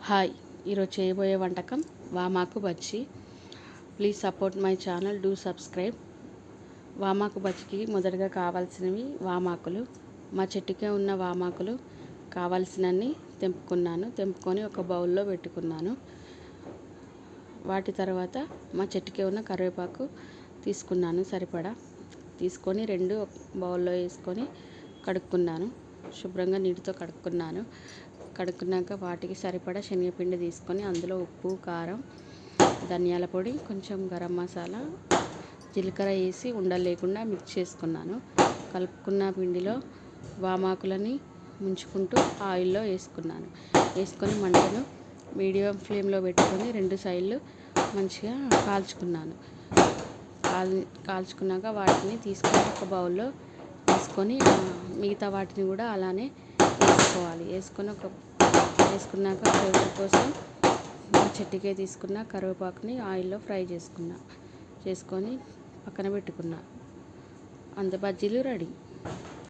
Hi, ఈరోజు చేయబోయే వంటకం వామాకు బజ్జీ. Please support my channel, do subscribe. వామాకు బజ్జీకి మొదటగా కావాల్సినవి వామాకులు. మా చెట్టుకే ఉన్న వామాకులు కావాల్సినన్ని తెంపుకొని ఒక బౌల్లో పెట్టుకున్నాను. వాటి తర్వాత మా చెట్టుకే ఉన్న కరివేపాకు తీసుకున్నాను సరిపడా. తీసుకొని రెండు బౌల్లో వేసుకొని కడుక్కున్నాను. శుభ్రంగా నీటితో కడుక్కున్నాక వాటికి సరిపడా శనగపిండి తీసుకొని అందులో ఉప్పు, కారం, ధనియాల పొడి, కొంచెం గరం మసాలా, జీలకర్ర వేసి ఉండలు లేకుండా మిక్స్ చేసుకున్నాను. కలుపుకున్న పిండిలో వామాకులని ముంచుకుంటూ ఆయిల్లో వేసుకొని మంటను మీడియం ఫ్లేమ్లో పెట్టుకొని రెండు సైడ్లు మంచిగా కాల్చుకున్నాక వాటిని తీసుకొని ఒక బౌల్లో వేసుకొని మిగతా వాటిని కూడా అలానే వేసుకున్నాక ఫ్లేవర్ కోసం చెట్టుకే తీసుకున్న కరివేపాకుని ఆయిల్లో ఫ్రై చేసుకొని పక్కన పెట్టుకున్నా. అంత బజ్జీలు రెడీ.